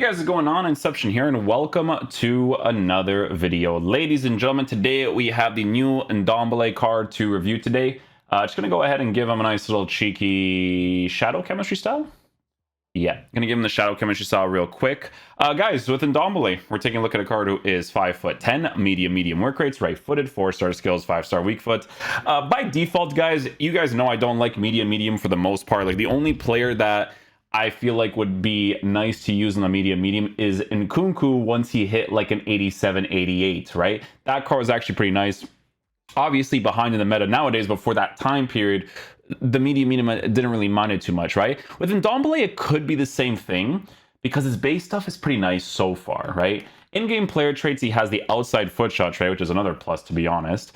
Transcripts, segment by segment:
Guys, what's going on? Inception here, and welcome to another video. Ladies and gentlemen, today we have the new NDOMBELE card to review today. Just gonna go ahead and give him a nice little cheeky shadow chemistry style. Yeah, gonna give him the shadow chemistry style real quick. Guys, with NDOMBELE, we're taking a look at a card who is 5'10", medium work rates, right-footed, 4-star skills, 5-star weak foot. By default, guys, you guys know I don't like medium for the most part. Like, the only player that I feel like would be nice to use on the medium is Nkunku once he hit like an 87, 88, right? That card was actually pretty nice. Obviously behind in the meta nowadays, but for that time period, the medium didn't really mind it too much, right? With NDOMBELE, it could be the same thing because his base stuff is pretty nice so far, right? In-game player traits, he has the outside foot shot trait, which is another plus to be honest,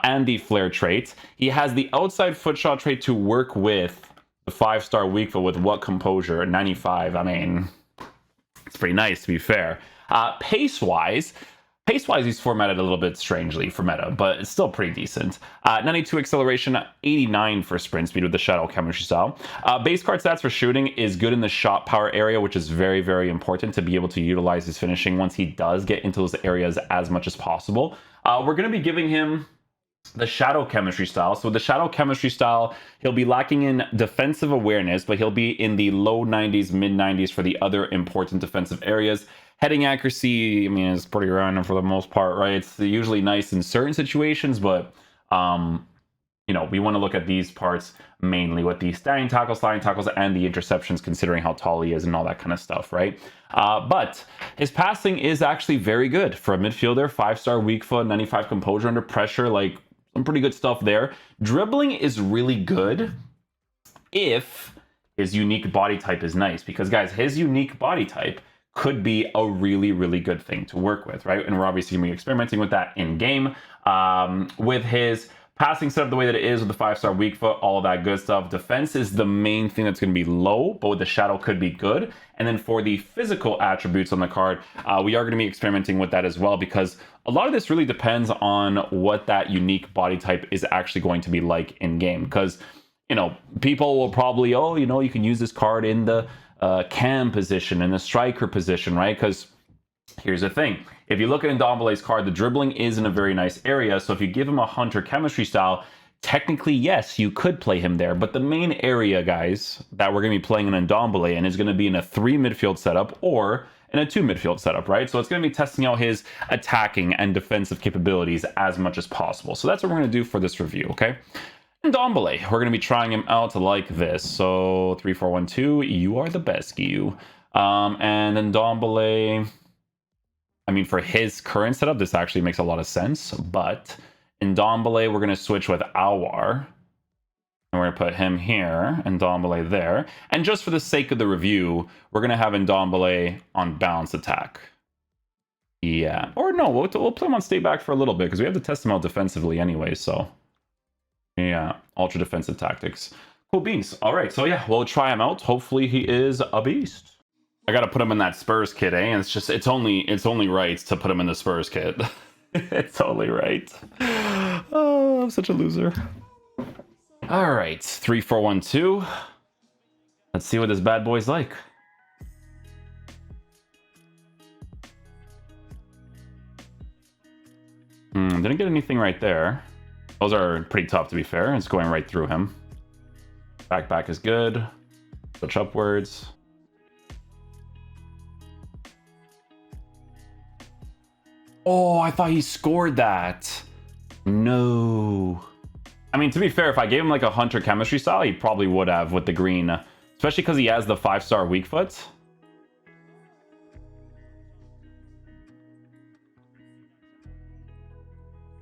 and the flare trait. He has the outside foot shot trait to work with the 5-star weak foot with what composure? 95. I mean, it's pretty nice to be fair. Pace-wise, he's formatted a little bit strangely for meta, but it's still pretty decent. 92 acceleration, 89 for sprint speed with the shadow chemistry style. Base card stats for shooting is good in the shot power area, which is very important to be able to utilize his finishing once he does get into those areas as much as possible. We're going to be giving him the shadow chemistry style. So the shadow chemistry style, he'll be lacking in defensive awareness, but he'll be in the low 90s, mid 90s for the other important defensive areas. Heading accuracy, I mean, is pretty random for the most part, right? It's usually nice in certain situations, but you know, we want to look at these parts mainly with the standing tackles, sliding tackles, and the interceptions, considering how tall he is and all that kind of stuff, right? But his passing is actually very good for a midfielder. 5-star weak foot, 95 composure under pressure, like some pretty good stuff there. Dribbling is really good if his unique body type is nice, because guys, his unique body type could be a really good thing to work with, right? And we're obviously going to be experimenting with that in game. With his passing setup the way that it is with the 5-star weak foot, all of that good stuff. Defense is the main thing that's going to be low, but with the shadow could be good. And then for the physical attributes on the card, we are going to be experimenting with that as well, because a lot of this really depends on what that unique body type is actually going to be like in game. Because, you know, people will probably, oh, you know, you can use this card in the cam position and the striker position, right? Because here's the thing. If you look at NDOMBELE's card, the dribbling is in a very nice area. So if you give him a hunter chemistry style, technically, yes, you could play him there. But the main area, guys, that we're going to be playing in NDOMBELE and is going to be in a 3 midfield setup or in a 2 midfield setup, right? So it's going to be testing out his attacking and defensive capabilities as much as possible. So that's what we're going to do for this review, okay? NDOMBELE, we're going to be trying him out like this. So 3, 4, 1, 2, you are the best, you. And NDOMBELE, I mean, for his current setup, this actually makes a lot of sense. But NDOMBELE, we're going to switch with Awar. And we're going to put him here, NDOMBELE there. And just for the sake of the review, we're going to have NDOMBELE on balance attack. Yeah. Or no, we'll play him on stay back for a little bit, because we have to test him out defensively anyway, so yeah, ultra defensive tactics. Cool beans. All right, so yeah, we'll try him out. Hopefully he is a beast. I gotta put him in that Spurs kit, eh? And it's only right to put him in the Spurs kit. It's only right. Oh, I'm such a loser. All right, 3, 4, 1, 2. Let's see what this bad boy's like. Didn't get anything right there. Those are pretty tough, to be fair. It's going right through him. Back is good. Switch upwards. Oh, I thought he scored that. No. I mean, to be fair, if I gave him like a hunter chemistry style, he probably would have with the green. Especially because he has the 5-star weak foot.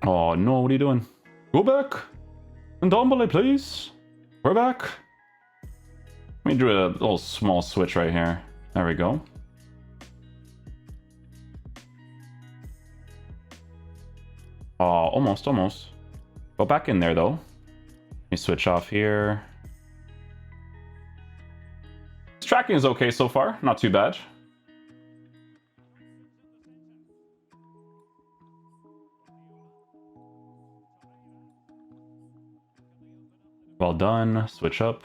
Oh, no, what are you doing? Go back. NDOMBELE, please. We're back. Let me do a little small switch right here. There we go. Oh, almost. Go back in there, though. Let me switch off here. This tracking is okay so far. Not too bad. Well done. Switch up.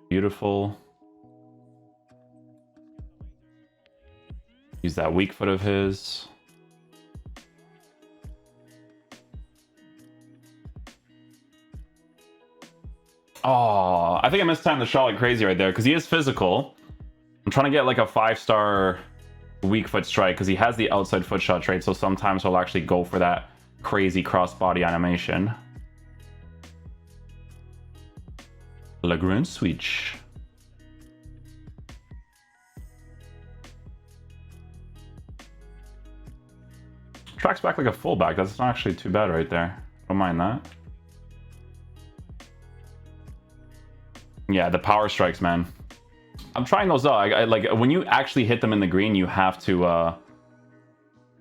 Beautiful. Use that weak foot of his. Oh, I think I mistimed the shot like crazy right there because he is physical. I'm trying to get like a 5-star weak foot strike because he has the outside foot shot trait, so sometimes he'll actually go for that crazy cross-body animation. Lagrange switch. Tracks back like a fullback. That's not actually too bad right there. Don't mind that. Yeah, the power strikes, man. I'm trying those out. I like when you actually hit them in the green, you have to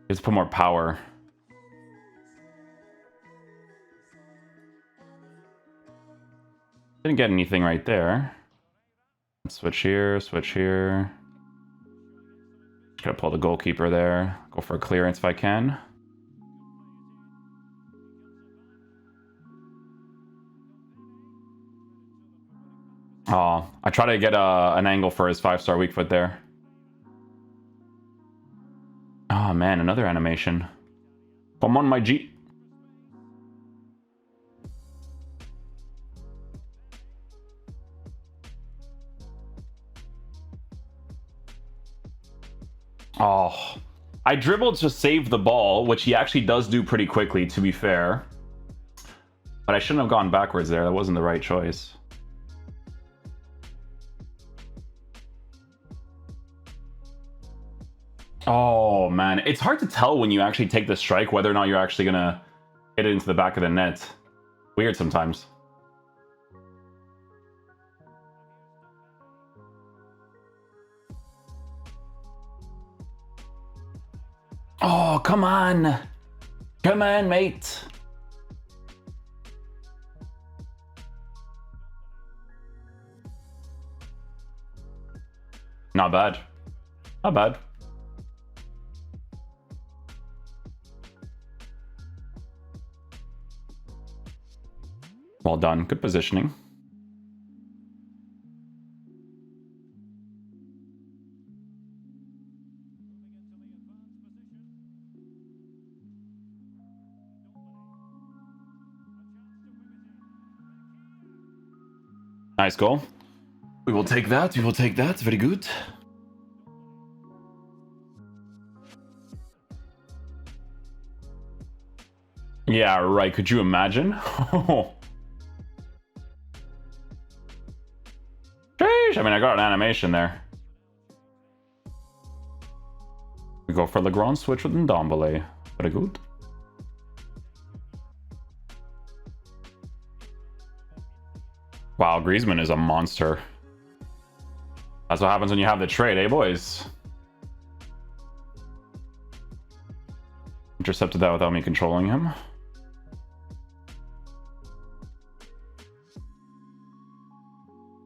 just put more power. Didn't get anything right there. Switch here, switch here. Just gotta pull the goalkeeper there. Go for a clearance if I can. Oh, I try to get an angle for his 5-star weak foot there. Oh man, another animation. Come on, my G. Oh, I dribbled to save the ball, which he actually does do pretty quickly, to be fair. But I shouldn't have gone backwards there. That wasn't the right choice. Oh, man. It's hard to tell when you actually take the strike whether or not you're actually going to get it into the back of the net. Weird sometimes. Oh, come on. Come on, mate. Not bad. Not bad. Well done. Good positioning. Nice goal. We will take that. We will take that. Very good. Yeah, right. Could you imagine? I mean, I got an animation there. We go for Lagrange switch with NDOMBELE. Very good. Wow, Griezmann is a monster. That's what happens when you have the trade, eh, boys? Intercepted that without me controlling him.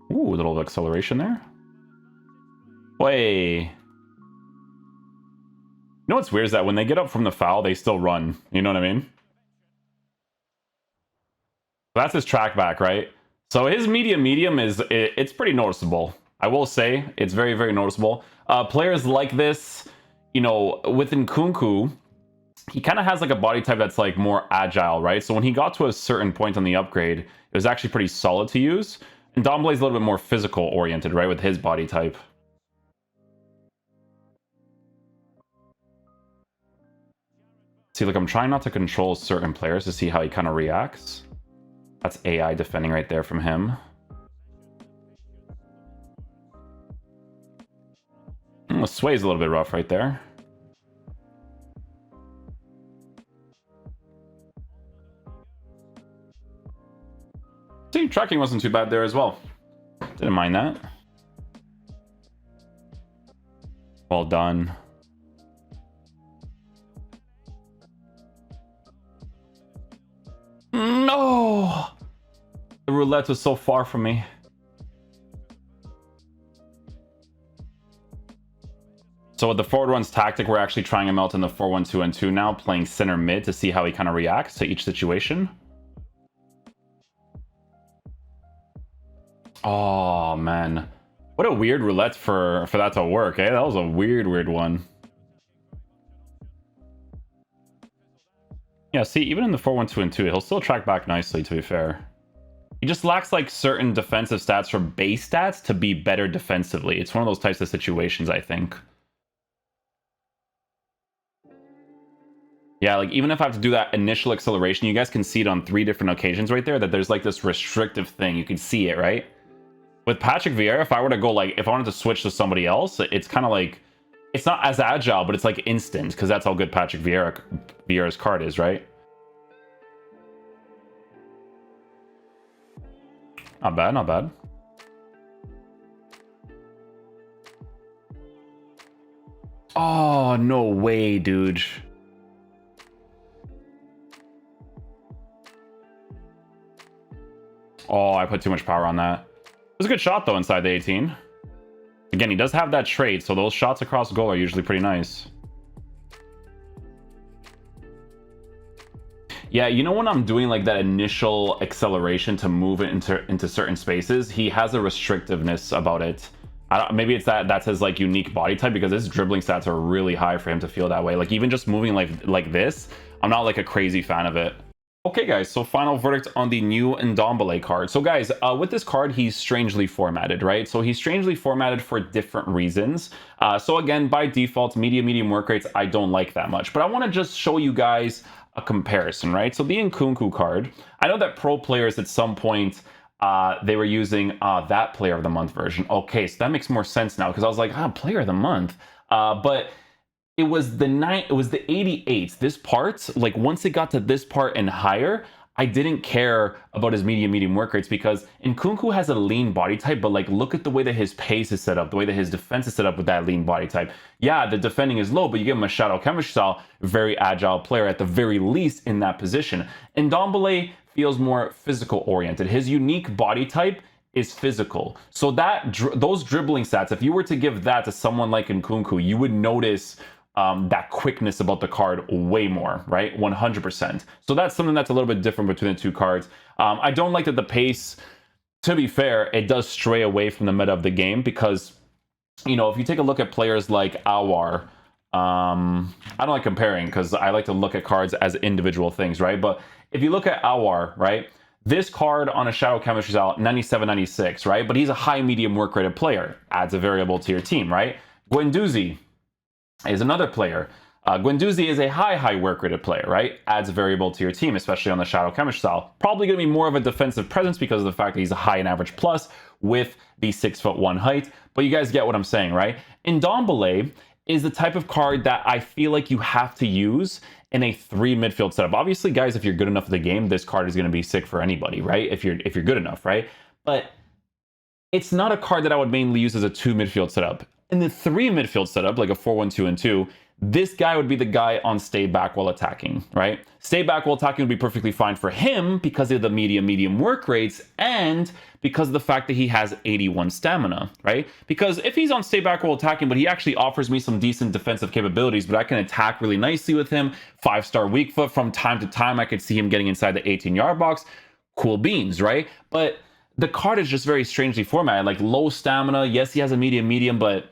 Ooh, a little acceleration there. Way. You know what's weird is that when they get up from the foul, they still run. You know what I mean? That's his track back, right? So his medium is, it's pretty noticeable. I will say, it's very, very noticeable. Players like this, you know, with Nkunku, he kind of has like a body type that's like more agile, right? So when he got to a certain point on the upgrade, it was actually pretty solid to use. And NDOMBELE's a little bit more physical oriented, right, with his body type. See, like I'm trying not to control certain players to see how he kind of reacts. That's AI defending right there from him. The sway's a little bit rough right there. See, tracking wasn't too bad there as well. Didn't mind that. Well done. No! The roulette was so far from me. So with the forward one's tactic, we're actually trying him out in the 4-1-2-2 now, playing center mid to see how he kind of reacts to each situation. Oh, man. What a weird roulette for that to work, eh? That was a weird one. Yeah, see, even in the 4-1-2-2, he'll still track back nicely, to be fair. He just lacks like certain defensive stats or base stats to be better defensively. It's one of those types of situations, I think. Yeah, like even if I have to do that initial acceleration, you guys can see it on 3 different occasions right there, that there's like this restrictive thing. You can see it, right? With Patrick Vieira, if I were to go like, if I wanted to switch to somebody else, it's kind of like, it's not as agile, but it's like instant, because that's how good Patrick Vieira's card is, right? Not bad, not bad. Oh, no way, dude. Oh, I put too much power on that. It was a good shot, though, inside the 18. Again, he does have that trait, so those shots across goal are usually pretty nice. Yeah, you know when I'm doing like that initial acceleration to move it into certain spaces, he has a restrictiveness about it. Maybe it's that's his like unique body type, because his dribbling stats are really high for him to feel that way. Like even just moving like this, I'm not like a crazy fan of it. Okay, guys, so final verdict on the new NDOMBELE card. So, guys, with this card, he's strangely formatted, right? So he's strangely formatted for different reasons. So, again, by default, medium work rates, I don't like that much. But I want to just show you guys a comparison, right? So the Nkunku card, I know that pro players at some point, they were using that Player of the Month version. Okay, so that makes more sense now, because I was like, Player of the Month. But it was the 88. This part, like once it got to this part and higher, I didn't care about his medium work rates, because Nkunku has a lean body type, but like look at the way that his pace is set up, the way that his defense is set up with that lean body type. Yeah, the defending is low, but you give him a shadow chemistry style, very agile player at the very least in that position. And NDOMBELE feels more physical oriented. His unique body type is physical. So those dribbling stats, if you were to give that to someone like Nkunku, you would notice that quickness about the card way more, right? 100%. So that's something that's a little bit different between the two cards. I don't like that the pace, to be fair, it does stray away from the meta of the game, because, you know, if you take a look at players like Awar, I don't like comparing because I like to look at cards as individual things, right? But if you look at Awar, right? This card on a Shadow Chemistry style, 97, 96, right? But he's a high medium work rated player, adds a variable to your team, right? Guendouzi is another player. Guendouzi is a high work rated player, right? Adds a variable to your team, especially on the Shadow Chemistry style. Probably going to be more of a defensive presence because of the fact that he's a high and average plus with the 6'1" height. But you guys get what I'm saying, right? NDOMBELE is the type of card that I feel like you have to use in a 3 midfield setup. Obviously, guys, if you're good enough at the game, this card is going to be sick for anybody, right? If you're good enough, right? But it's not a card that I would mainly use as a 2 midfield setup. In the 3 midfield setup, like a 4-1-2-2, this guy would be the guy on stay back while attacking, right? Stay back while attacking would be perfectly fine for him because of the medium work rates and because of the fact that he has 81 stamina, right? Because if he's on stay back while attacking, but he actually offers me some decent defensive capabilities, but I can attack really nicely with him, 5-star weak foot, from time to time I could see him getting inside the 18-yard box, cool beans, right? But the card is just very strangely formatted, like low stamina. Yes, he has a medium, but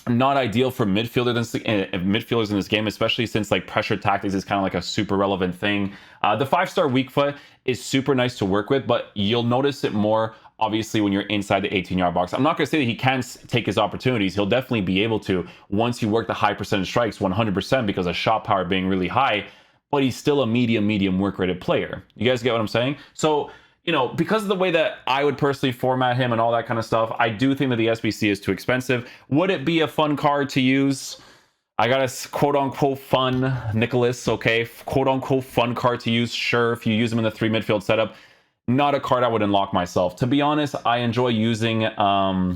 not ideal for midfielders in this game, especially since like pressure tactics is kind of like a super relevant thing. The 5-star weak foot is super nice to work with, but you'll notice it more obviously when you're inside the 18-yard box. I'm not going to say that he can't take his opportunities. He'll definitely be able to once you work the high percentage strikes, 100%, because of shot power being really high, but he's still a medium work rated player. You guys get what I'm saying? So, you know, because of the way that I would personally format him and all that kind of stuff, I do think that the SBC is too expensive. Would it be a fun card to use? I got a quote-unquote fun, Nicholas, okay? Quote-unquote fun card to use, sure, if you use him in the 3 midfield setup. Not a card I would unlock myself. To be honest, I enjoy using, I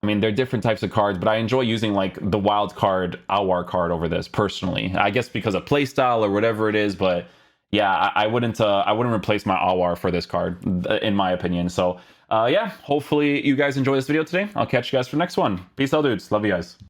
mean, they're different types of cards, but I enjoy using like the wild card, Awar card over this personally. I guess because of playstyle or whatever it is, but yeah, I wouldn't replace my Awar for this card, in my opinion. So yeah, hopefully you guys enjoy this video today. I'll catch you guys for the next one. Peace out, dudes. Love you guys.